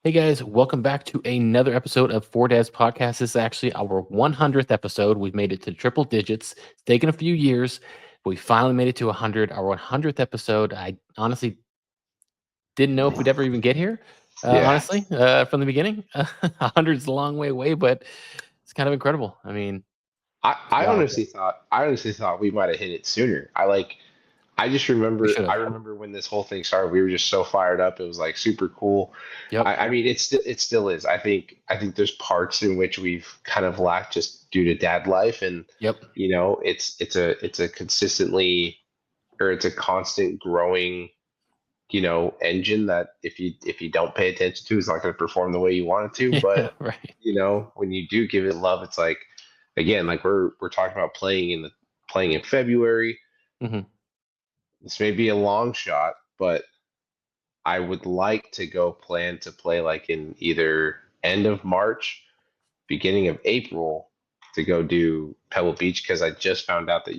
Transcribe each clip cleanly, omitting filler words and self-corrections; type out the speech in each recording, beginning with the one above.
Hey guys, welcome back to another episode of Fore Podcast. This is actually our 100th episode. We've made it to triple digits. It's taken a few years, but we finally made it to 100. Our 100th episode. I honestly didn't know if we'd ever even get here. Yeah, From the beginning, 100 is a long way away, but it's kind of incredible. I mean, I, it's I wild. honestly thought I honestly thought we might have hit it sooner. I just We remember should I have. remember when this whole thing started, we were just so fired up. It was like super cool. Yep. I mean, it still is. I think there's parts in which we've kind of lacked just due to dad life, and Yep. it's a consistently or it's a constant growing engine that if you don't pay attention to, it's not going to perform the way you want it to. Yeah. But Right. when you do give it love, it's like again, like we're talking about playing in February. Hmm. This may be a long shot, but I would like to go plan to play like in either end of March, beginning of April to go do Pebble Beach because I just found out that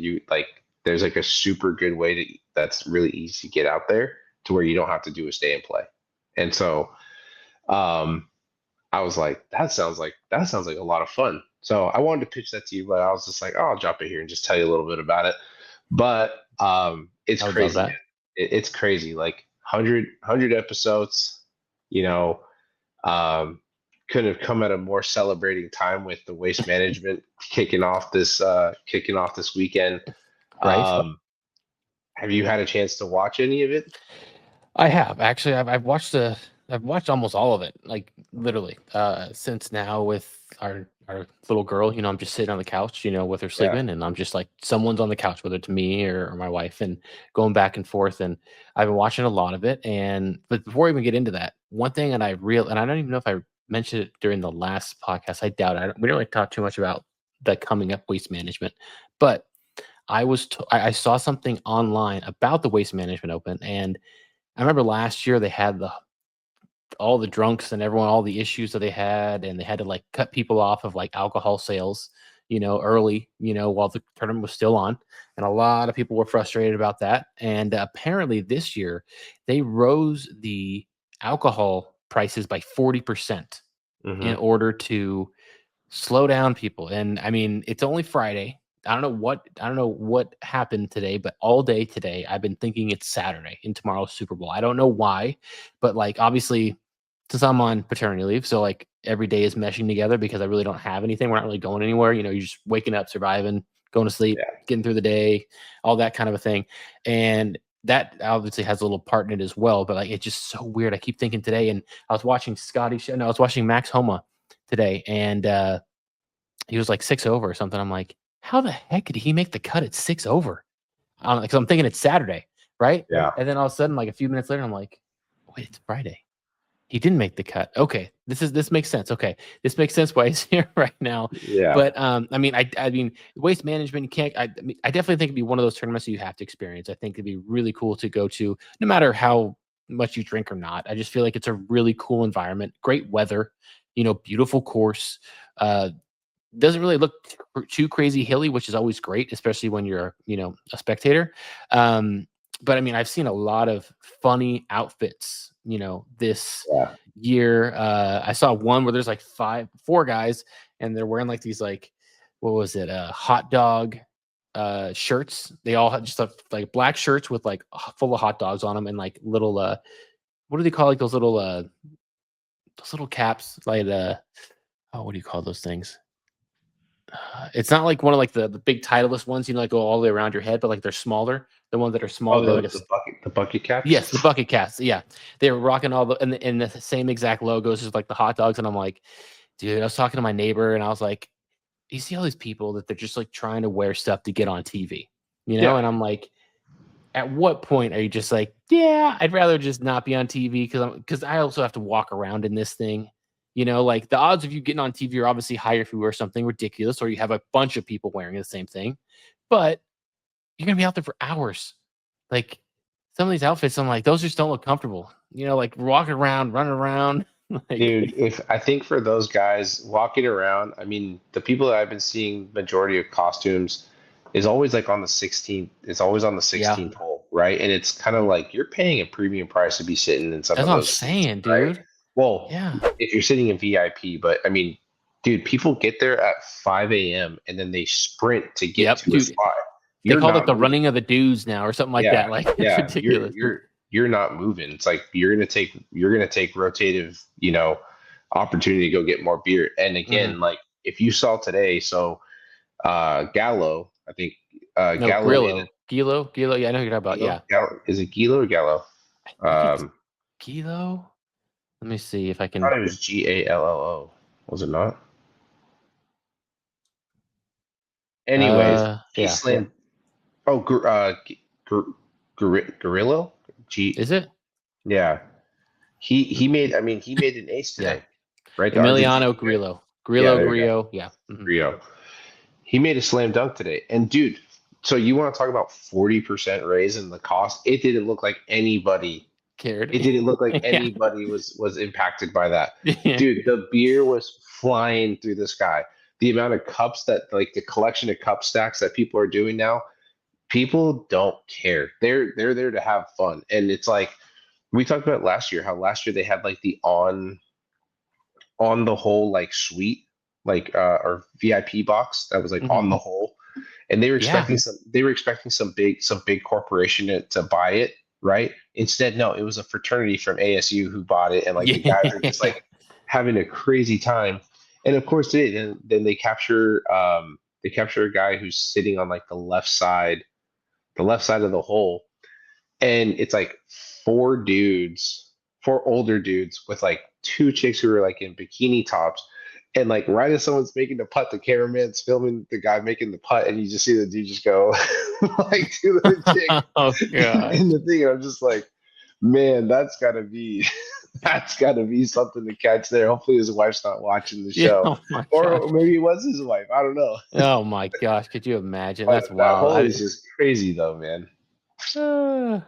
there's like a super good way that's really easy to get out there to where you don't have to do a stay and play. And so um I was like, that sounds like a lot of fun. So I wanted to pitch that to you, but I was just like, oh, I'll drop it here and just tell you a little bit about it. But it's I would love crazy, man. that. It's crazy. Like 100 episodes, you know, um, couldn't have come at a more celebrating time with the waste management kicking off this weekend. Right. Um, have you had a chance to watch any of it? I have actually. I've watched almost all of it, like literally. Since now with our little girl, I'm just sitting on the couch, with her Yeah. sleeping, and I'm just like someone's on the couch, whether it's me or my wife, and going back and forth. And I've been watching a lot of it. And but before we even get into that, one thing that and I don't even know if I mentioned it during the last podcast. I doubt we didn't really talk too much about the coming up waste management, but I saw something online about the Waste Management Open. And I remember last year they had all the drunks and everyone, all the issues that they had, and they had to like cut people off of like alcohol sales, early, while the tournament was still on. And a lot of people were frustrated about that. And apparently this year they rose the alcohol prices by 40% in Hmm. order to slow down people. And I mean, it's only Friday. I don't know what happened today, but all day today I've been thinking it's Saturday and tomorrow's Super Bowl. I don't know why, but like obviously since I'm on paternity leave, so like every day is meshing together because I really don't have anything. We're not really going anywhere. You're just waking up, surviving, going to sleep, Yeah. getting through the day, all that kind of a thing. And that obviously has a little part in it as well. But like it's just so weird. I keep thinking today, and I was watching I was watching Max Homa today, and he was like 6 over or something. I'm like, how the heck did he make the cut at 6 over? I don't know, because I'm thinking it's Saturday, right? Yeah. And then all of a sudden, like a few minutes later, I'm like, wait, it's Friday. He didn't make the cut. Okay, this makes sense. Okay, this makes sense why he's here right now. Yeah. But I mean, waste management. You can't. I mean, I definitely think it'd be one of those tournaments that you have to experience. I think it'd be really cool to go to, no matter how much you drink or not. I just feel like it's a really cool environment, great weather, beautiful course. Doesn't really look too crazy hilly, which is always great, especially when you're, a spectator. Um, but I mean, I've seen a lot of funny outfits, this Yeah. year. I saw one where there's like four guys, and they're wearing like these like, what was it? Hot dog shirts. They all had just like black shirts with like full of hot dogs on them, and like little what do they call, like those little caps, like oh, what do you call those things? It's not like one of like the big Titleist ones, like go all the way around your head, but like they're smaller. The ones that are Oh, smaller, they're like the bucket yes, caps. the bucket casts. Yeah, they were rocking all the in the same exact logos, just like the hot dogs. And I'm like, dude, I was talking to my neighbor, and I was like, you see all these people that they're just like trying to wear stuff to get on TV, Yeah. And I'm like, at what point are you just like, yeah, I'd rather just not be on TV because I also have to walk around in this thing. Like the odds of you getting on TV are obviously higher if you wear something ridiculous or you have a bunch of people wearing the same thing. But you're gonna be out there for hours. Like some of these outfits, I'm like, those just don't look comfortable. Like walking around, running around. Like, Dude, if I think for those guys walking around, I mean, the people that I've been seeing majority of costumes is always like on the 16th. It's always on the yeah, 16th hole, right? And it's kind of like you're paying a premium price to be sitting in some that's of what I'm those seats, saying, right? dude. Well, Yeah. if you're sitting in VIP, but I mean, dude, people get there at 5 a.m. and then they sprint to get Yep, to a dude. spot. They You're call it like not the moving. running of the dudes now or something like Yeah, that. Like it's yeah. You're ridiculous. you're you're not moving. It's like you're gonna take rotative, opportunity to go get more beer. And Hmm. again, like if you saw today, so Gallo, I think No, Gallo made it. Gilo. Yeah, I know who you're talking about. Gallo, Yeah, Gallo, is it Gilo or Gallo? I think it's Um, Gilo. Let me see if I I thought can. it was Gallo. Was it not? Anyways, he Yeah. slammed. Oh, Gorillo. G. Is it? Yeah, he made. I mean, he made an ace Yeah, today, right? The Emiliano Argentinian guy. Grillo. Yeah, Grillo there you go. Grillo. Yeah. Rio. He made a slam dunk today, and dude. So you want to talk about 40% raise in the cost? It didn't look like anybody. Cared. It didn't look like Yeah. anybody was impacted by that, Yeah. dude. The beer was flying through the sky. The amount of cups that, like, the collection of cup stacks that people are doing now, people don't care. They're there to have fun, and it's like we talked about last year. How last year they had like the on the whole like suite, like or VIP box that was like Hmm. on the whole, and they were Yeah. expecting some big corporation to buy it, right? Instead, no, it was a fraternity from ASU who bought it, and like the guys are just Yeah. like having a crazy time. And of course, then they capture a guy who's sitting on like the left side of the hole, and it's like four dudes, four older dudes with like two chicks who are like in bikini tops. And like right as someone's making the putt, the cameraman's filming the guy making the putt, and you just see the dude just go like to the chick Oh gosh. in the thing. And I'm just like, man, that's gotta be something to catch there. Hopefully his wife's not watching the Yeah. show. Oh my gosh. Or maybe it was his wife. I don't know. Oh my gosh. Could you imagine? But That's that wild. hole is just crazy though, man. Uh,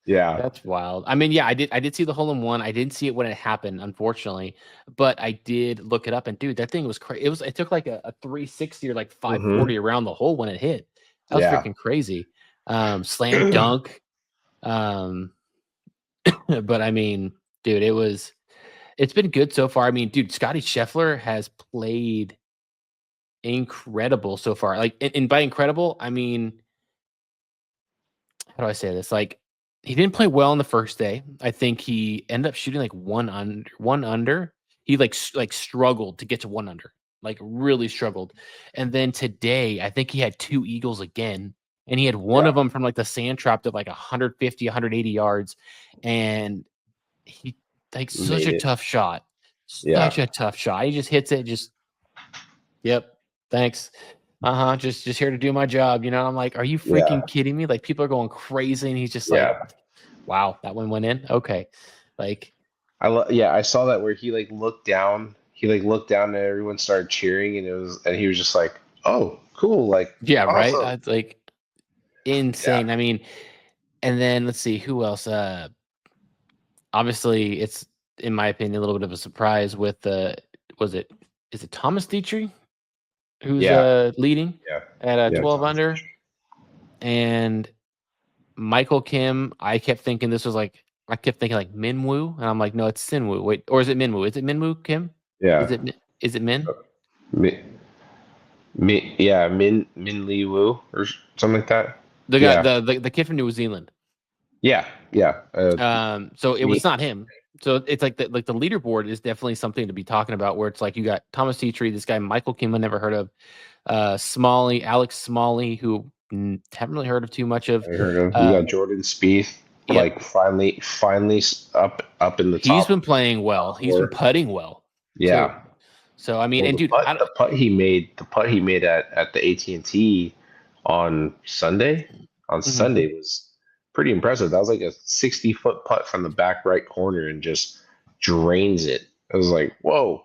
Yeah. that's wild. I mean, yeah, I did see the hole in one. I didn't see it when it happened, unfortunately, but I did look it up. And dude, that thing was crazy. It took like a 360 or like Hmm. 540 around the hole when it hit. That was Yeah. freaking crazy. Slam dunk. Um, but I mean, dude, it's been good so far. I mean, dude, Scotty Scheffler has played incredible so far. Like, and by incredible, I mean, how do I say this? Like, he didn't play well on the first day. I think he ended up shooting like one under. He like struggled to get to one under, like really struggled. And then today, I think he had two eagles again, and he had one Yeah. of them from like the sand trap at like 150, 180 yards, and he like such Made a it. tough shot, Yeah. such a tough shot. He just hits it, just yep, thanks. Uh-huh. Just here to do my job. I'm like, are you Yeah. freaking kidding me? Like people are going crazy, and he's just like, Yeah. wow, that one went in. Okay. Like, Yeah, I saw that where he like looked down. He like looked down and everyone started cheering, and he was just like, "Oh, cool. Like, yeah, right. awesome." It's like Yeah. insane. I mean, and then let's see who else. Obviously it's in my opinion a little bit of a surprise with was it is it Thomas Dietrich who's Yeah. leading Yeah. at Yeah. 12 Thomas under, Dietrich. and Michael Kim, I kept thinking this was like I kept thinking like Minwoo, and I'm like, no, it's Sinwoo. Wait, or is it Minwoo? Is it Minwoo Kim? Yeah. Is it Min? Mi, yeah, Min Lee Woo or something like that. The guy, Yeah. the kid from New Zealand. Yeah. Yeah. So it was Me. not him. So it's like the leaderboard is definitely something to be talking about. Where it's like you got Thomas Dietrich, this guy Michael Kim, I never heard of. Smalley, Alex Smalley, who haven't really heard of too much of. I heard of. You Uh, got Jordan Spieth, yep, like finally up in the he's been top playing well. He's been four. putting well too. Yeah. So I mean, Well, and dude, I don't. the putt he made at the AT&T on Sunday, Mhm. was pretty impressive. That was like a 60-foot putt from the back right corner and just drains it. I was like, whoa,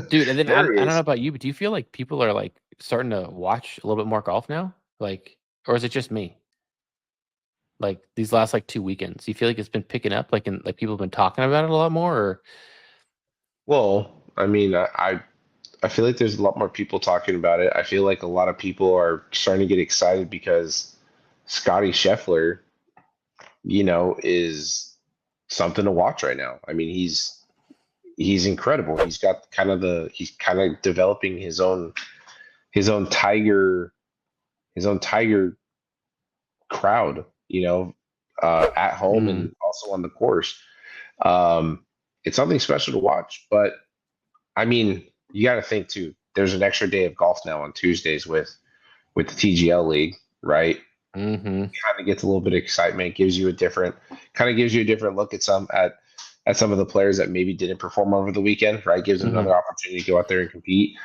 Dude, and then I there don't, he I don't know is. about you, but do you feel like people are like starting to watch a little bit more golf now? Like, or is it just me? Like these last like 2 weekends, do you feel like it's been picking up? Like, and like people have been talking about it a lot more? Or Well, I mean, I feel like there's a lot more people talking about it. I feel like a lot of people are starting to get excited because Scotty Scheffler, is something to watch right now. I mean, he's incredible. He's kind of developing his own tiger his own tiger crowd, at home Mm, and also on the course. Um, it's something special to watch. But I mean, you got to think too. There's an extra day of golf now on Tuesdays with the TGL League, right? mm-hmm. Kind of gets a little bit of excitement, gives you a different look at some of the players that maybe didn't perform over the weekend, right? Gives them Mm-hmm. another opportunity to go out there and compete.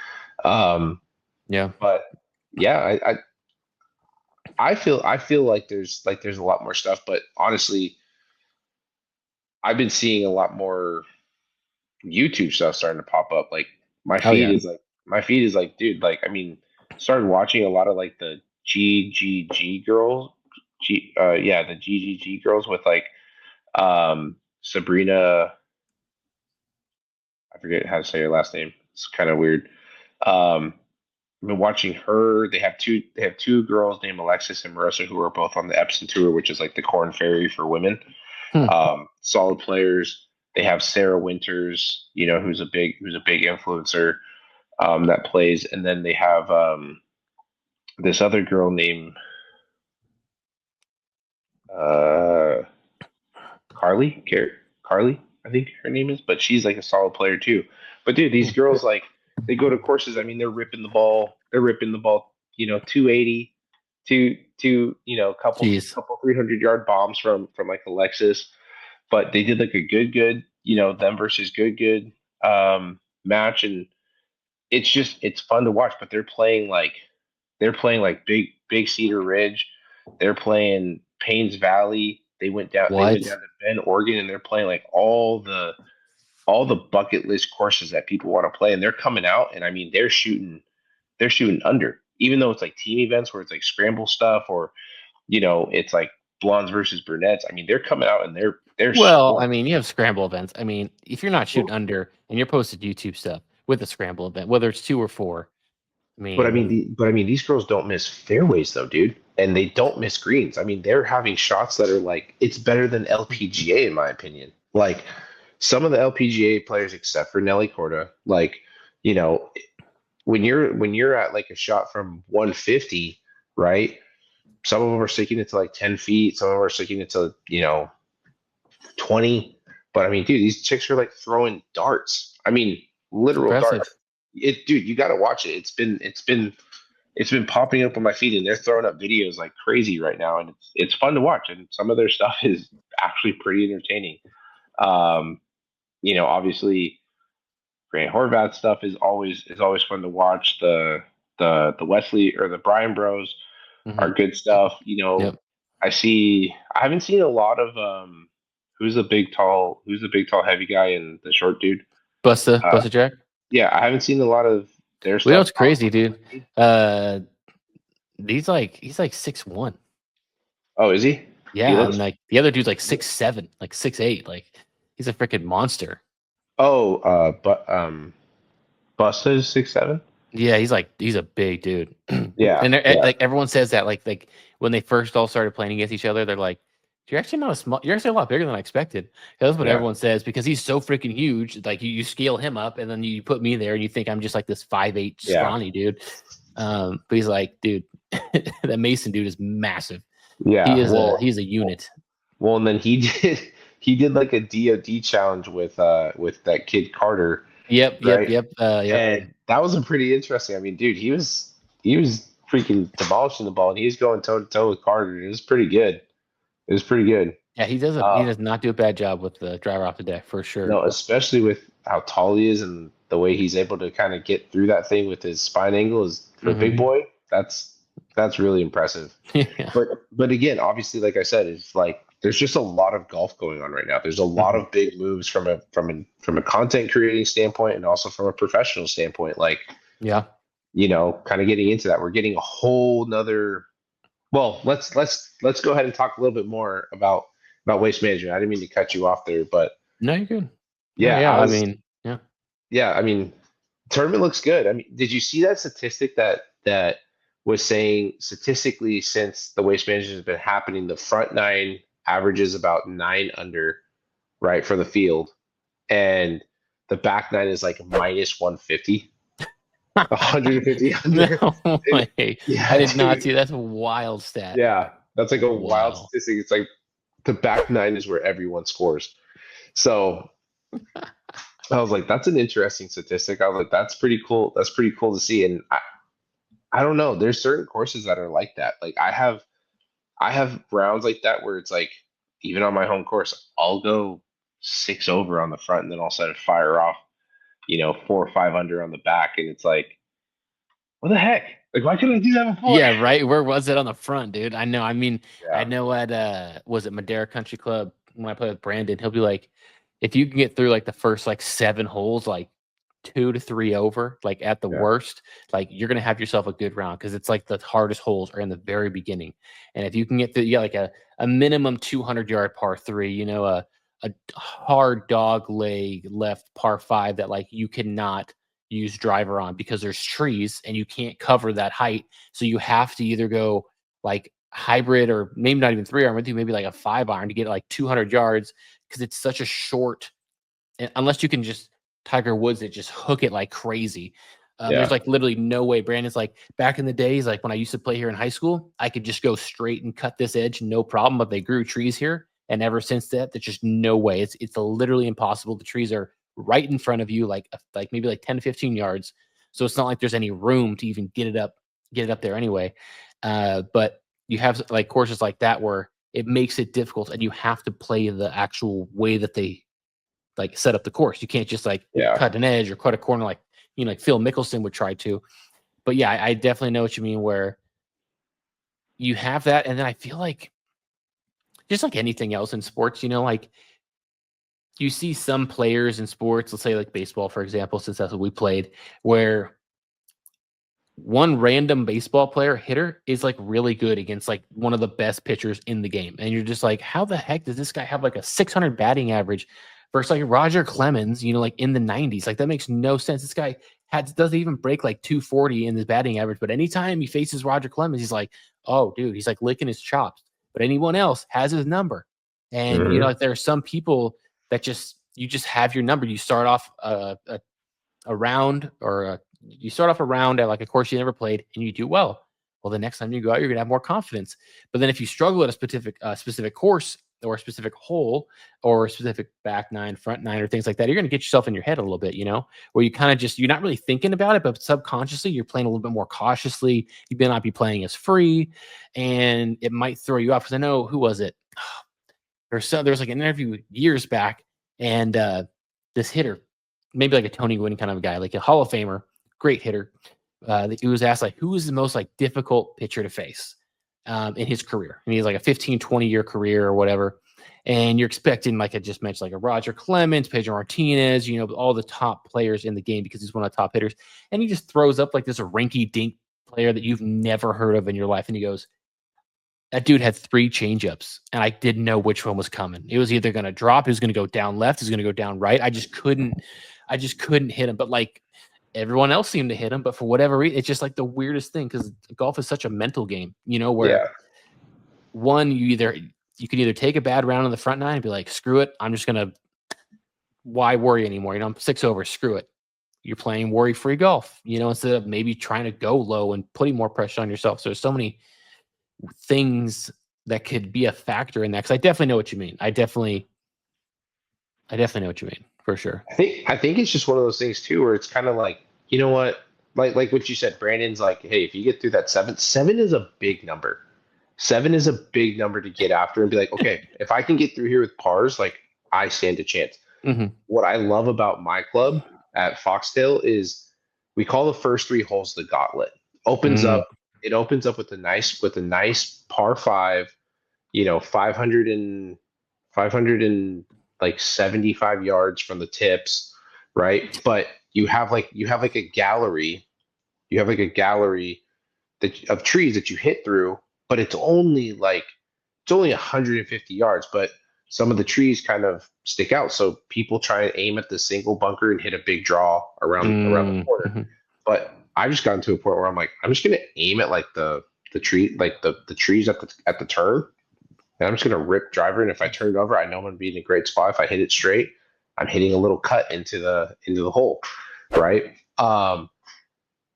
Um, Yeah. but yeah, I feel like there's a lot more stuff, but honestly, I've been seeing a lot more YouTube stuff starting to pop up. Like Oh yeah. my feed is like, dude, like I mean, started watching a lot of like the GGG girls, the GGG girls with like Sabrina, I forget how to say her last name. It's kind of weird. Um, I've been watching her. They have two girls named Alexis and Marissa who are both on the Epson tour, which is like the Corn Ferry for women. Hmm. Solid players. They have Sarah Winters, who's a big influencer that plays, and then they have this other girl named uh, Carly, I think her name is, but she's like a solid player too. But dude, these girls like they go to courses. I mean, they're ripping the ball. 280, Jeez. couple 300-yard bombs from like Alexis. But they did like a good, them versus good match, and it's fun to watch. But they're playing like big Cedar Ridge. They're playing Paynes Valley. They went What? down to Bend, Oregon, and they're playing like all the bucket list courses that people want to play, and they're coming out, and I mean they're shooting under, even though it's like team events where it's like scramble stuff or it's like blondes versus brunettes. I mean they're coming out and they're Well, I scoring. mean, you have scramble events. I mean, if you're not shooting Well, under and you're posted YouTube stuff with a scramble event, whether it's 2 or 4, I mean, but I mean these girls don't miss fairways though, dude, and they don't miss greens. I mean they're having shots that are like it's better than LPGA in my opinion. Like some of the LPGA players, except for Nelly Corda, like you know when you're at like a shot from 150, right? Some of them are sticking it to like 10 feet. Some of them are sticking it to 20. But I mean, dude, these chicks are like throwing darts. I mean, it's literal darts. impressive. Dude, you got to watch it. It's been popping up on my feed, and they're throwing up videos like crazy right now, and it's fun to watch. And some of their stuff is actually pretty entertaining. Um, Obviously, Grant Horvath stuff is always fun to watch. The Wesley or the Bryan Bros Hmm. are good stuff. Yep. I haven't seen a lot of who's the big tall heavy guy and the short dude. Uh, Busta Jack. yeah, I haven't seen a lot of their Well, you know stuff what's pop crazy, up on dude? my feed. Uh, he's like 6'1". Oh, is he? He Yeah, and looks. like the other dude's like 6'7", like 6'8". Like he's a freaking monster. Oh, but Busta is 6'7". Yeah, he's a big dude, and Yeah, yeah, like everyone says that like when they first all started playing against each other, they're like, "You're actually not a small. You're actually a lot bigger than I expected." That's what yeah, everyone says because he's so freaking huge. Like you scale him up, and then you put me there, and you think I'm just like this 5'8" yeah, scrawny dude. But he's like, dude, that Mason dude is massive. yeah. He's a unit. And then he did like a DOD challenge with that kid Carter, Yep, yep, right? yep, yep. And that was a pretty interesting. I mean, dude, he was freaking demolishing the ball, and he was going toe to toe with Carter. It was pretty good. It was pretty good. Yeah, he Um, does not do a bad job with the driver off the deck for sure. no, especially with how tall he is and the way he's able to kind of get through that thing with his spine angle is for a big Hmm. boy. That's really impressive. Yeah. But again, obviously, like I said, it's like there's just a lot of golf going on right now. There's a lot Hmm. of big moves from a content creating standpoint and also from a professional standpoint. Like Yeah. kind of getting into that. We're getting a whole nother. Well, let's go ahead and talk a little bit more about waste management. I didn't mean to cut you off there, but No, you're good. No, yeah, yeah. I mean, yeah. yeah, I mean, tournament looks good. I mean, did you see that statistic that was saying statistically since the waste management has been happening, the front nine averages about 9 under, right, for the field, and the back nine is like minus 150, 150 No under. And way. I yeah, did not dude. see. That's a wild stat. Yeah, that's like a wild Wow. statistic. It's like the back nine is where everyone scores. So I was like, that's an interesting statistic. I was like, that's pretty cool. That's pretty cool to see. And I don't know. There's certain courses that are like that. Like I have rounds like that where it's like even on my home course, I'll go 6 over on the front and then I'll set a fire off, 4 or 5 under on the back, and it's like, what the heck? Like, why couldn't I do that before? Yeah, right. Where was it on the front, dude? I know. I mean, I Yeah, know at was it Madera Country Club when I play with Brandon, he'll be like, if you can get through like the first like 7 holes, like 2 to 3 over, like at the yeah, worst, like you're gonna have yourself a good round because it's like the hardest holes are in the very beginning. And if you can get through, yeah, like a minimum 200-yard par three, a hard dog leg left par five that like you cannot use driver on because there's trees and you can't cover that height. So you have to either go like hybrid or maybe not even 3 iron with you, maybe like a 5 iron to get like 200 yards because it's such a short, unless you can just Tiger Woods it, just hook it like crazy. There's yeah, like literally no way. Brandon's like back in the days, like when I used to play here in high school, I could just go straight and cut this edge, no problem. But they grew trees here, and ever since that, there's just no way. It's literally impossible. The trees are right in front of you, like maybe like 10 to 15 yards. So it's not like there's any room to even get it up there anyway. But you have like courses like that where it makes it difficult, and you have to play the actual way that they like set up the course. You can't just like yeah, cut an edge or cut a corner like like Phil Mickelson would try to. But yeah, I definitely know what you mean where you have that, and then I feel like just like anything else in sports, like you see some players in sports, let's say like baseball, for example, since that's what we played, where one random baseball player hitter is like really good against like one of the best pitchers in the game. And you're just like, how the heck does this guy have like a 600 batting average versus like Roger Clemens, like in the 90s? Like that makes no sense. This guy doesn't even break like 240 in his batting average. But anytime he faces Roger Clemens, he's like, oh, dude, he's like licking his chops. But anyone else has his number. And, hmm, like there are some people that you just have your number. You start off a round you start off a round at like a course you never played and you do well. Well, the next time you go out, you're gonna have more confidence. But then if you struggle at a specific course or a specific hole or a specific back nine, front nine, or things like that, you're gonna get yourself in your head a little bit, where you kind of just you're not really thinking about it, but subconsciously you're playing a little bit more cautiously. You may not be playing as free, and it might throw you off. Because I know who was it? There's like an interview years back, and this hitter, maybe like a Tony Gwynn kind of a guy, like a Hall of Famer, great hitter. He was asked like, who is the most like difficult pitcher to face in his career? And he's like a 15, 20-year career or whatever. And you're expecting, like I just mentioned, like a Roger Clemens, Pedro Martinez, all the top players in the game because he's one of the top hitters. And he just throws up like this rinky dink player that you've never heard of in your life. And he goes, that dude had 3 changeups, and I didn't know which one was coming. It was either going to drop, it was going to go down left, it was going to go down right. I just couldn't hit him. But like everyone else seemed to hit him, but for whatever reason, it's just like the weirdest thing because golf is such a mental game, where yeah, one you can either take a bad round on the front nine and be like, screw it, I'm just gonna why worry anymore? I'm 6 over, screw it. You're playing worry-free golf, instead of maybe trying to go low and putting more pressure on yourself. So there's so many things that could be a factor in that. Because I definitely know what you mean. I definitely know what you mean for sure. I think it's just one of those things too, where it's kind of like, you know what, like what you said, Brandon's like, hey, if you get through that seven is a big number. 7 is a big number to get after and be like, okay, if I can get through here with pars, like I stand a chance. Mm-hmm. What I love about my club at Foxdale is we call the first 3 holes the gauntlet. Opens Mm. up, it opens up with a nice par five, 500 and like 75 yards from the tips, right? But you have like a gallery, of trees that you hit through, but it's only 150 yards, but some of the trees kind of stick out. So people try and aim at the single bunker and hit a big draw around the Mm. corner. Mm-hmm. But I've just gotten to a point where I'm like, I'm just gonna aim at like the tree, like the trees at the turn, and I'm just gonna rip driver. And if I turn it over, I know I'm gonna be in a great spot. If I hit it straight, I'm hitting a little cut into the hole, right?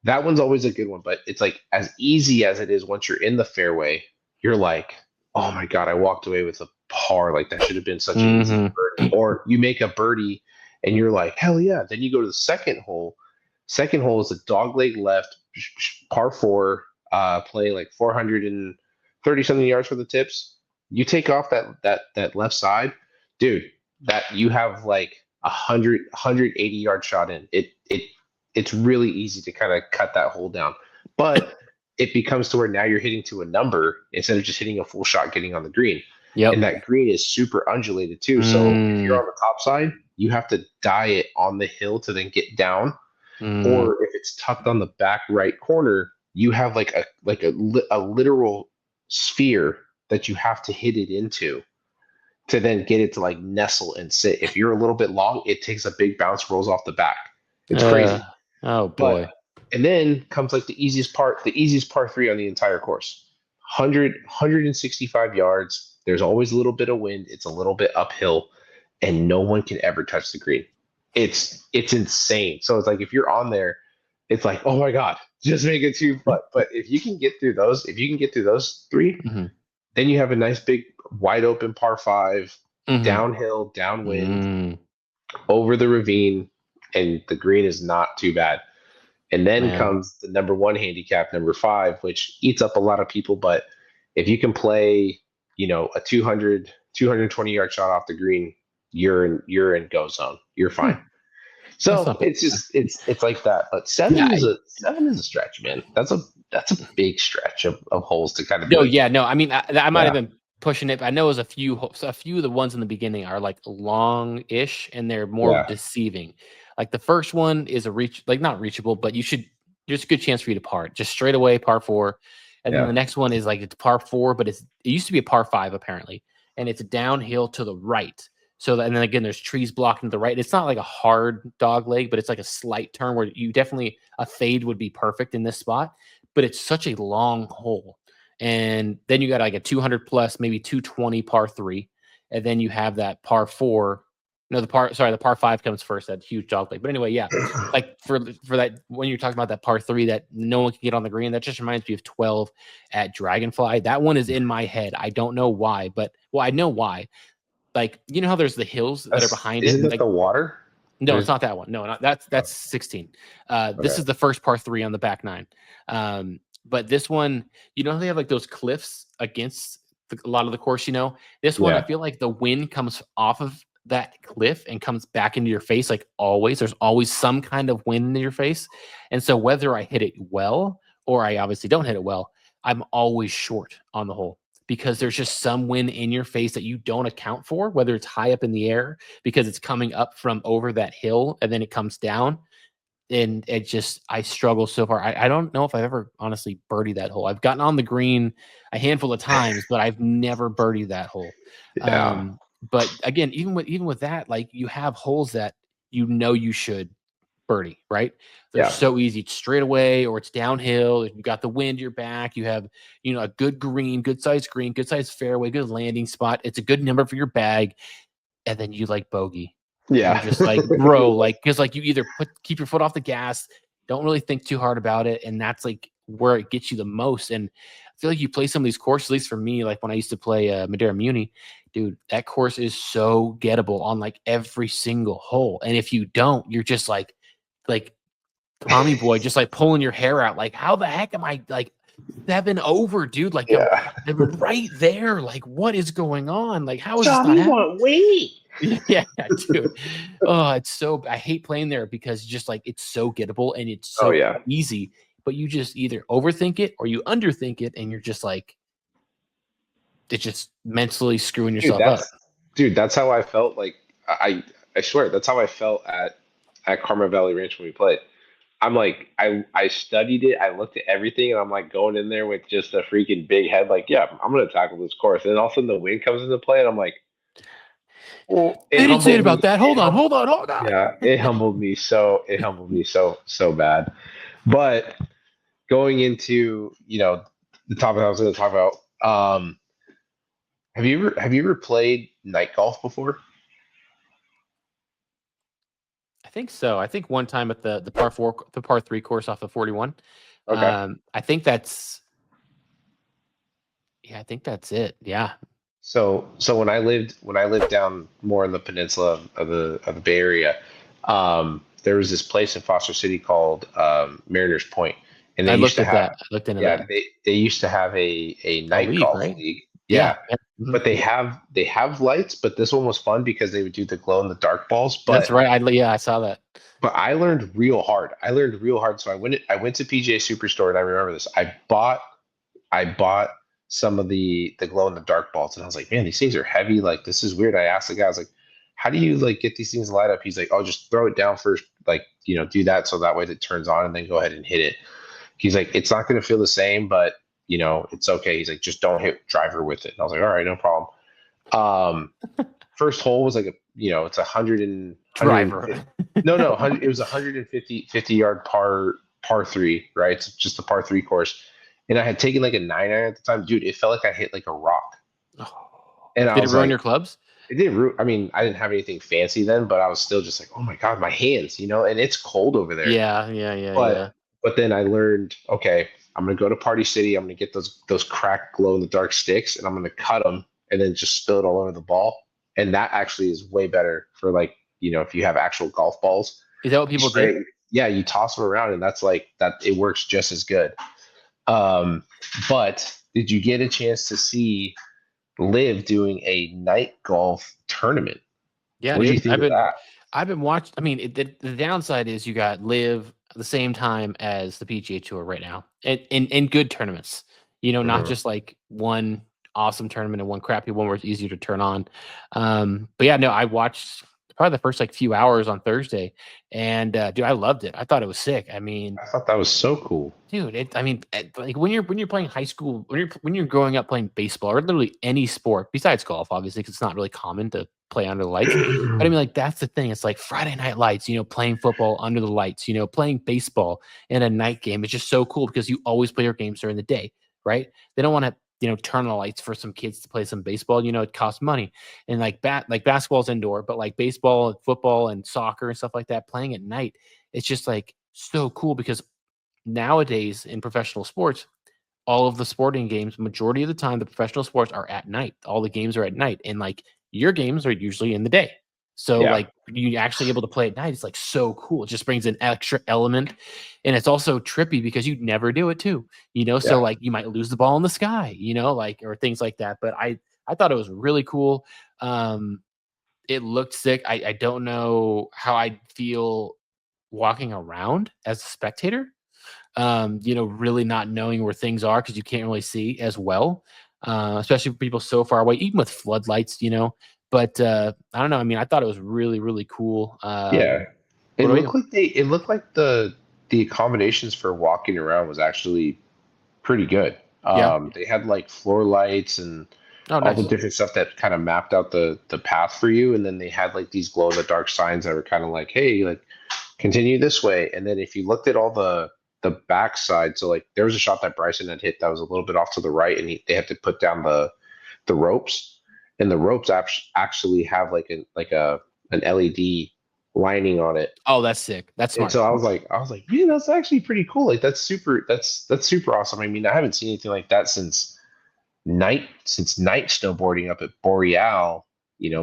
That one's always a good one, but it's like as easy as it is once you're in the fairway, you're like, oh my God, I walked away with a par. Like that should have been such an easy Mm-hmm. birdie. Or you make a birdie and you're like, hell yeah. Then you go to the second hole. Second hole is a dog leg left, par four, playing like 430 something yards for the tips. You take off that left side, dude, that you have like 180 yard shot in. It's really easy to kind of cut that hole down. But it becomes to where now you're hitting to a number instead of just hitting a full shot getting on the green. Yep. And that green is super undulated too. So if you're Mm. on the top side, you have to die it on the hill to then get down. Mm. Or if it's tucked on the back right corner, you have like a literal sphere that you have to hit it into to then get it to like nestle and sit. If you're a little bit long, it takes a big bounce, rolls off the back. It's Uh, crazy. oh But boy. and then comes like the easiest par three on the entire course. 165 yards. There's always a little bit of wind. It's a little bit uphill, and no one can ever touch the green. It's insane. So it's like if you're on there, it's like, oh my God, just make it 2 foot. But if you can get through those three, Mm-hmm. then you have a nice big wide open par five, Mm-hmm. downhill, downwind, Mm. over the ravine, and the green is not too bad. And then Man. comes the number one handicap, number five, which eats up a lot of people. But if you can play, a 220 yard shot off the green, you're in go zone. You're Hmm. fine. That's So not bad. it's like that. But seven Yeah. is a stretch, man. That's a big stretch of holes to kind of be No, like, yeah, no. I mean, I might have yeah, been pushing it, but I know it was a few of the ones in the beginning are like long-ish and they're more yeah, deceiving. Like the first one is a reach, like not reachable, but there's a good chance for you to par it. Just straight away par four. And then yeah. the next one is like it's par four, but it used to be a par five apparently, and it's downhill to the right. So and then again, there's trees blocking to the right. It's not like a hard dog leg, but it's like a slight turn where you definitely a fade would be perfect in this spot. But it's such a long hole. And then you got like a 200 plus, maybe 220 par three. And then you have that par four. No, the par five comes first, that huge dog leg. But anyway, yeah, like for that, when you're talking about that par three that no one can get on the green, that just reminds me of 12 at Dragonfly. That one is in my head. I don't know why, but well, I know why. Like, you know how there's the hills that are behind it? Isn't that Like, the water? no, it's There's not that one. No, oh, that's 16. This okay. is the first par three on the back nine. But this one, you know how they have like those cliffs against a lot of the course, This one, I Yeah, feel like the wind comes off of that cliff and comes back into your face, like always. There's always some kind of wind in your face. And so whether I hit it well or I obviously don't hit it well, I'm always short on the hole because there's just some wind in your face that you don't account for, whether it's high up in the air because it's coming up from over that hill and then it comes down. And I struggle so far. I don't know if I've ever honestly birdied that hole. I've gotten on the green a handful of times, but I've never birdied that hole. yeah, But again, even with that, like you have holes that you should birdie, right? They're yeah, so easy. It's straight away or it's downhill. You got the wind your back. You have, a good green, good sized fairway, good landing spot. It's a good number for your bag. And then you like bogey. You're yeah. just like, bro, like, because like you either keep your foot off the gas, don't really think too hard about it. And that's like where it gets you the most. And I feel like you play some of these courses, at least for me, like when I used to play Madeira Muni, dude, that course is so gettable on like every single hole. And if you don't, you're just like Tommy boy, just like pulling your hair out. Like, how the heck am I like 7 over, dude? Like Yeah. I'm right there. Like, what is going on? Like, how is this Johnny not happening? want wait. Yeah, dude. Oh, I hate playing there because just like it's so gettable and it's Oh so yeah, easy, but you just either overthink it or you underthink it and you're just like it's just mentally screwing dude. yourself up. That's how I felt. Like I swear that's how I felt at Karma Valley Ranch when we played. I'm like I studied it. I looked at everything, and I'm like going in there with just a freaking big head. Like, yeah, I'm gonna tackle this course. And then all of a sudden the wind comes into play, and I'm like, well, it They didn't say it humbled about me. that. Hold on, hold on, hold on. Yeah, it humbled me so. It humbled me so bad. But going into the topic I was going to talk about. Have you ever played night golf before? think so. I think one time at the par 3 course off of 41. Okay. I think that's I think that's it. Yeah. So when I lived down more in the peninsula of the Bay Area, there was this place in Foster City called Mariners Point, and they I used looked to at have, that. I looked into yeah, that. they used to have a night LIV, golf right? league. Yeah. Yeah, Yeah. Mhm. but they have lights, but this one was fun because they would do the glow in the dark balls. That's But right. Yeah, I saw that. I learned real hard. I learned real hard. So I went to PGA Superstore, and I remember this. I bought some of the glow in the dark balls, and I was like, man, these things are heavy. Like, this is weird. I asked the guy, I was like, how do you like get these things to light up? He's like, oh, just throw it down first, like, do that so that way it turns on, and then go ahead and hit it. He's like, it's not going to feel the same, but it's okay. He's like, just don't hit driver with it. And I was like, all right, no problem. First hole was like it's 150. Driver. No, 100, it was 150 yard par three, right? It's just a par three course. And I had taken like a 9 iron at the time. Dude, it felt like I hit like a rock. Oh. And I Did it was ruin like, your clubs? it didn't root. I mean, I didn't have anything fancy then, but I was still just like, oh my God, my hands, and it's cold over there. Yeah, yeah, yeah, But yeah. but then I learned, okay, I'm gonna go to Party City. I'm gonna get those cracked glow in the dark sticks, and I'm gonna cut them and then just spill it all over the ball. And that actually is way better for, like, if you have actual golf balls. Is that what You people did? spray, yeah, you toss them around, and that's like that. It works just as good. Um, but did you get a chance to see Liv doing a night golf tournament? Yeah, What did you dude. think of that? I've been watching. I mean, the downside is you got live at the same time as the PGA Tour right now, and in good tournaments. Not Mhm. just like one awesome tournament and one crappy one where it's easier to turn on. But yeah, no, I watched probably the first like few hours on Thursday, and dude, I loved it. I thought it was sick. I mean, I thought that was so cool. dude, like when you're playing high school, when you're growing up playing baseball or literally any sport besides golf, obviously, because it's not really common to play under the lights. But I mean, like that's the thing. It's like Friday night lights, playing football under the lights, playing baseball in a night game. It's just so cool because you always play your games during the day, right? They don't want to, turn on the lights for some kids to play some baseball. It costs money. And like basketball's indoor, but like baseball and football and soccer and stuff like that, playing at night, it's just like so cool because nowadays in professional sports, all of the sporting games, majority of the time, the professional sports are at night. All the games are at night, and like your games are usually in the day. So Yeah, like you actually able to play at night. It's like so cool. It just brings an extra element, and it's also trippy because you never do it too. So yeah. like you might lose the ball in the sky, like or things like that. But I thought it was really cool. It looked sick. I don't know how I'd feel walking around as a spectator, really not knowing where things are because you can't really see as well, especially for people so far away, even with floodlights. But I don't know. I mean, I thought it was really, really cool. Yeah, What it about looked you? like the accommodations for walking around was actually pretty good. Yeah. They had like floor lights and Oh, all the nice. different stuff that kind of mapped out the path for you, and then they had like these glow in the dark signs that were kind of like, hey, like continue this way. And then if you looked at all the backside, so like there was a shot that Bryson had hit that was a little bit off to the right, and they had to put down the ropes, and the ropes actually have like an LED lining on it. Oh, that's sick. That's And smart. so I was like, man, that's actually pretty cool. Like that's super awesome. I mean, I haven't seen anything like that since night snowboarding up at Boreal,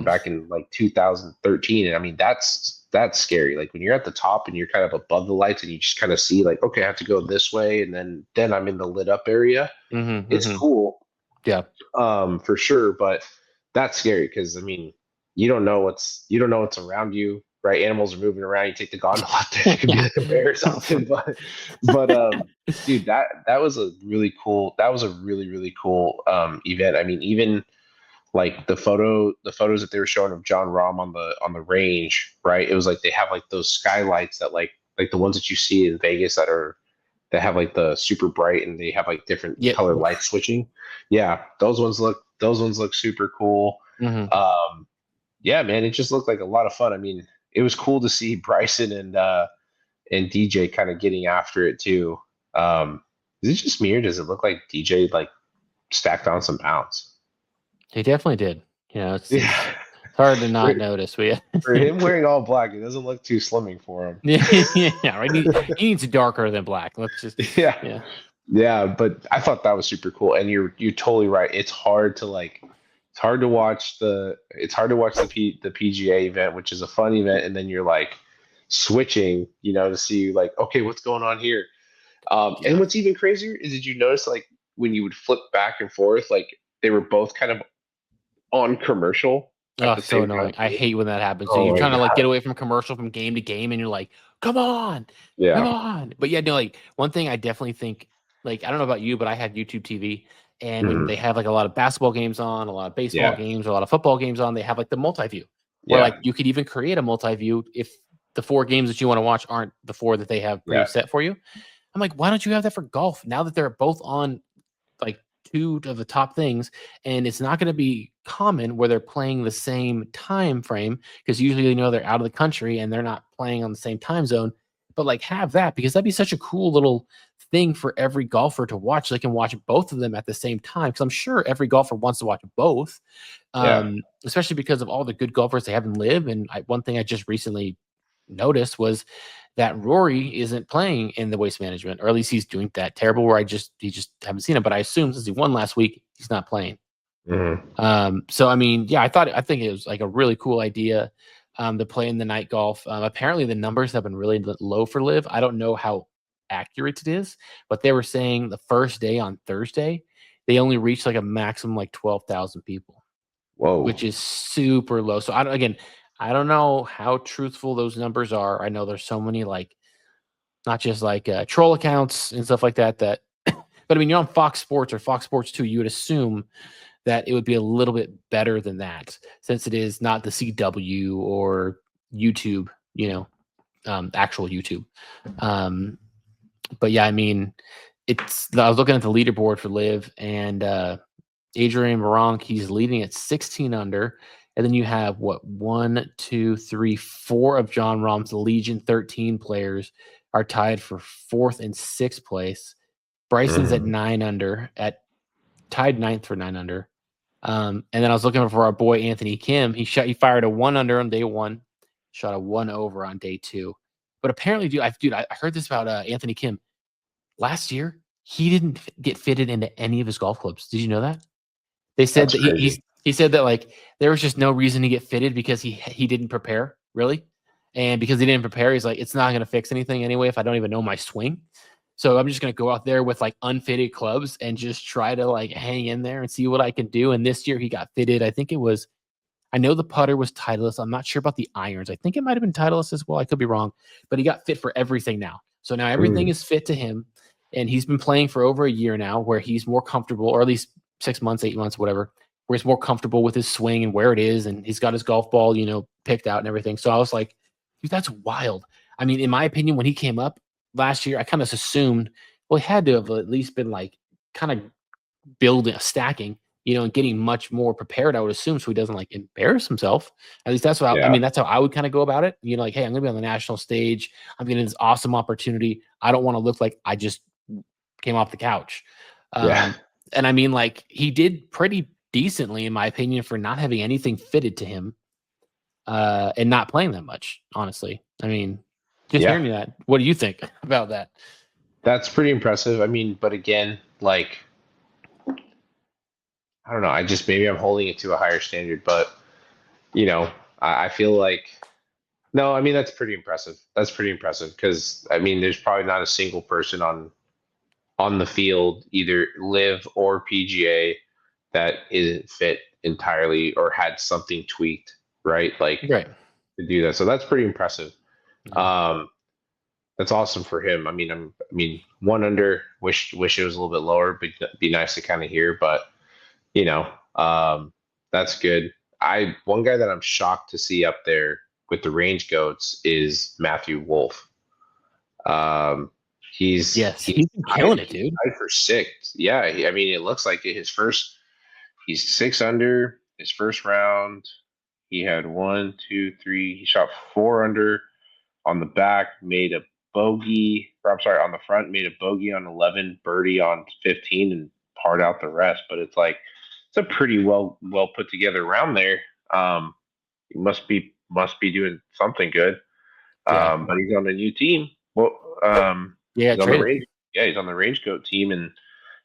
back in like 2013. And I mean, that's scary. Like when you're at the top and you're kind of above the lights and you just kind of see like, okay, I have to go this way, and then I'm in the lit up area. Mm-hmm, It's mm-hmm. cool, Yeah. for sure, but that's scary because I mean, you don't know what's around you, right? Animals are moving around. You take the gondola up there, it could be Yeah. like a bear or something. But dude, that was a really really cool event. I mean, even like the photos that they were showing of John Rahm on the range, right? It was like they have like those skylights that like the ones that you see in Vegas that have like the super bright and they have like different Yeah. color light switching. Yeah, those ones look super cool. Mm-hmm. Um, yeah, man, it just looked like a lot of fun. I mean, it was cool to see Bryson and DJ kind of getting after it too. Is it just me or does it look like DJ like stacked on some pounds? He definitely did. It's Yeah. Hard to For, not notice. We for him wearing all black, it doesn't look too slimming for him. yeah, right. He needs darker than black. Let's just Yeah. yeah. Yeah, but I thought that was super cool. And you're totally right. It's hard to watch the PGA event, which is a fun event, and then you're like switching, to see like, okay, what's going on here? And Yeah. what's even crazier is, did you notice like when you would flip back and forth, like they were both kind of on commercial at Oh, the so same annoying. time I too? hate when that happens. So Oh you're my trying to like god. get away from commercial from game to game, and you're like, come on, come Yeah. on. But yeah, no, like one thing I definitely think, like, I don't know about you, but I had YouTube TV, and when Mhm. they have like a lot of basketball games on, a lot of baseball Yeah. games, a lot of football games on, they have like the multi-view where Yeah. like you could even create a multi-view if the four games that you want to watch aren't the four that they have Yeah. preset for you. I'm like, why don't you have that for golf now that they're both on like two of the top things, and it's not going to be common where they're playing the same time frame because usually they're out of the country and they're not playing on the same time zone. But like have that because that'd be such a cool little thing for every golfer to watch. They can watch both of them at the same time because I'm sure every golfer wants to watch both, Yeah. especially because of all the good golfers they have in live. And one thing I just recently noticed was that Rory isn't playing in the waste management, or at least he's doing that terrible where he just haven't seen him. But I assume since he won last week, he's not playing. Mhm. So I mean, yeah, I think it was like a really cool idea to play in the night golf. Apparently, the numbers have been really low for live. I don't know how accurate it is, but they were saying the first day on Thursday, they only reached like a maximum like 12,000 people, which Whoa. is super low. So I don't know how truthful those numbers are. I know there's so many like not just like troll accounts and stuff like that. But I mean, you're on Fox Sports or Fox Sports 2. You would assume that it would be a little bit better than that since it is not the CW or YouTube, actual YouTube. Um, but yeah, I mean, I was looking at the leaderboard for Live and Adrian Moronk, he's leading at 16 under. And then you have what, one, two, three, four of John Rahm's Legion 13 players are tied for fourth and sixth place. Bryson's at Mhm. 9 under, at tied ninth for 9 under. And then I was looking for our boy Anthony Kim. He fired a 1 under on day one, shot a 1 over on day two. But apparently, I heard this about Anthony Kim. Last year, he didn't get fitted into any of his golf clubs. Did you know that? They said That's that crazy. he said that like there was just no reason to get fitted because he didn't prepare really, and because he didn't prepare, he's like it's not going to fix anything anyway if I don't even know my swing. So I'm just going to go out there with like unfitted clubs and just try to like hang in there and see what I can do. And this year he got fitted. I know the putter was Titleist. I'm not sure about the irons. I think it might have been Titleist as well. I could be wrong, but he got fit for everything now. So now everything Mm. is fit to him, and he's been playing for over a year now, where he's more comfortable, or at least 6 months, 8 months, whatever, where he's more comfortable with his swing and where it is, and he's got his golf ball, picked out and everything. So I was like, dude, that's wild. I mean, in my opinion, when he came up last year, I kind of assumed, well, he had to have at least been like kind of building, stacking, and getting much more prepared, I would assume, so he doesn't like embarrass himself. At least that's what I Yeah. mean, that's how I would kind of go about it. Like, hey, I'm gonna be on the national stage. I'm getting this awesome opportunity. I don't want to look like I just came off the couch. Yeah. And I mean, like, he did pretty decently, in my opinion, for not having anything fitted to him and not playing that much, honestly. I mean, just Yeah. hearing that, what do you think about that? That's pretty impressive. I mean, but again, like, I don't know. I just, maybe I'm holding it to a higher standard, but you know, I feel like, no. I mean, that's pretty impressive. That's pretty impressive because I mean, there's probably not a single person on the field, either live or PGA, that isn't fit entirely or had something tweaked, right? Like Right. to do that. So that's pretty impressive. Yeah. Um, that's awesome for him. I mean, 1 under. Wish it was a little bit lower. But be nice to kind of hear, but you know, that's good. One guy that I'm shocked to see up there with the range goats is Matthew Wolf. Um, he's Yes, he's he's been killing it, dude. tied for sixth. Yeah, I mean, it looks like his first. He's 6 under his first round. He had one, two, three. He shot 4 under on the back, made a bogey. Or I'm sorry, on the front, made a bogey on 11, birdie on 15, and parred out the rest. But it's like it's a pretty well put together round there. Um, He must be doing something good. Yeah. But he's on a new team. Well, Yeah, he's on the traded. range. Yeah, he's on the range goat team, and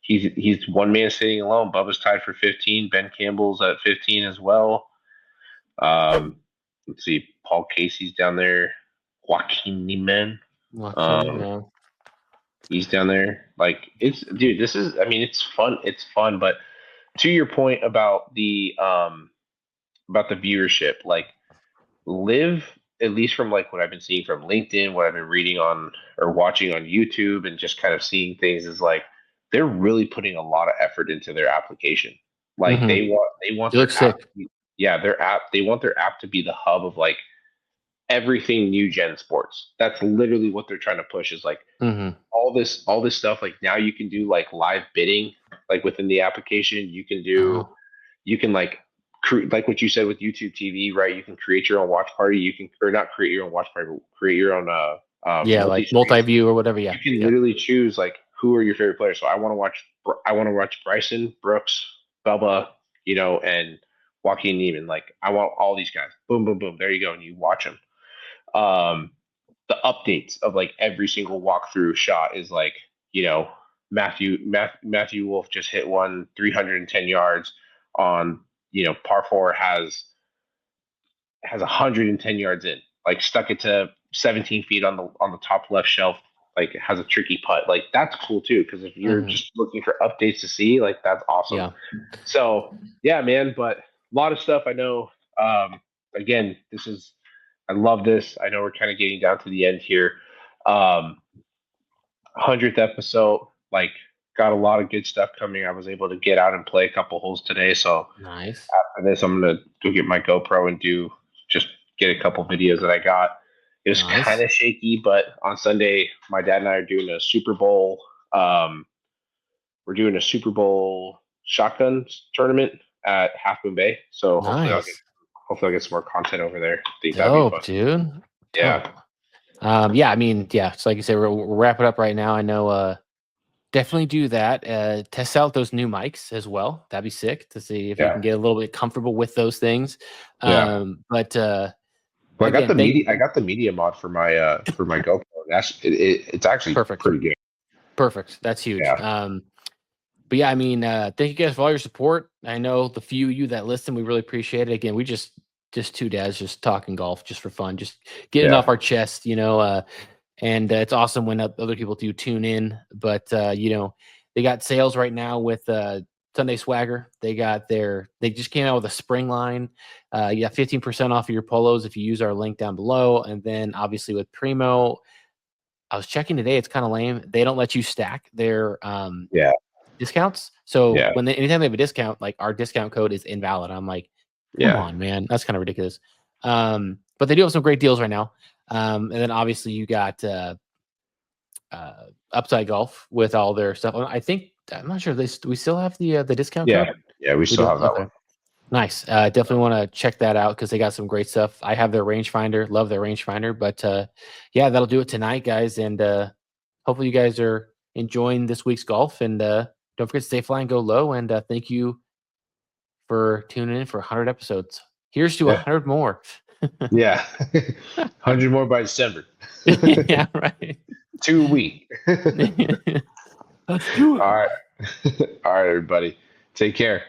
he's one man sitting alone. Bubba's tied for 15. Ben Campbell's at 15 as well. Um, let's see, Paul Casey's down there. Joaquin Niemann, Joaquin, um, yeah. he's down there. Like it's dude, this is. I mean, it's fun. It's fun, but to your point about the viewership, like live at least from like what I've been seeing from LinkedIn, what I've been reading on or watching on YouTube, and just kind of seeing things is like they're really putting a lot of effort into their application. Like Mm-hmm. they want He looks their app. sick. Yeah, their app. They want their app to be the hub of like everything new gen sports. That's literally what they're trying to push. Is like Mm-hmm. all this stuff. Like now you can do like live bidding, like within the application. Oh, You can like like what you said with YouTube TV, right? You can create your own watch party. You can or not create your own watch party, but create your own yeah, multi like streams. multi-view or whatever. Yeah. You can Yep. literally choose like who are your favorite players. So I want to watch Bryson Brooks, Bubba, and Joaquin Neiman. Like I want all these guys. Boom, boom, boom. There you go, and you watch them. Um, the updates of like every single walkthrough shot is like Matthew Wolf just hit one 310 yards on par four has 110 yards in, like stuck it to 17 feet on the top left shelf, like it has a tricky putt. Like that's cool too, because if you're Mm-hmm. just looking for updates to see, like that's awesome. Yeah. So yeah, man, but a lot of stuff I know. Again, I love this. I know we're kind of getting down to the end here. 100th episode, like got a lot of good stuff coming. I was able to get out and play a couple holes today, so Nice. after this, I'm gonna go get my GoPro and just get a couple videos that I got. It was kind Nice. of shaky, but on Sunday, my dad and I are doing a Super Bowl. We're doing a Super Bowl shotgun tournament at Half Moon Bay. So Nice. hopefully I'll get some more content over there. I think that'd be Dope, fun. dude. Yeah, Dope. Yeah, I mean, yeah. So like you said, we're wrapping up right now. I know. Definitely do that. Test out those new mics as well. That'd be sick to see if you yeah, can get a little bit comfortable with those things. yeah. But Well, again, thank I got the media mod for my GoPro. It's actually perfect, pretty good. perfect. That's huge. Yeah, But yeah, I mean, thank you guys for all your support. I know the few of you that listen, we really appreciate it. Again, we just two dads just talking golf just for fun, just getting off yeah, our chest, and it's awesome when other people do tune in. But they got sales right now with Sunday Swagger. They just came out with a spring line. You got 15% off of your polos if you use our link down below. And then obviously with Primo, I was checking today. It's kind of lame. They don't let you stack their yeah, discounts. So yeah, anytime they have a discount, like our discount code is invalid. I'm like, come yeah, on, man, that's kind of ridiculous. But they do have some great deals right now. And then obviously you got Upside Golf with all their stuff. I'm not sure we still have the discount yeah, code. yeah. We We still do. have that Okay, one. nice. Definitely want to check that out because they got some great stuff. I have their rangefinder, love their rangefinder. But yeah, that'll do it tonight, guys. And hopefully you guys are enjoying this week's golf. And don't forget to stay fly and go low. And thank you for tuning in for 100 episodes. Here's to Yeah, 100 more. yeah. 100 more by December. Yeah, right. 2 week. Let's do All it. right. All right, everybody. Take care.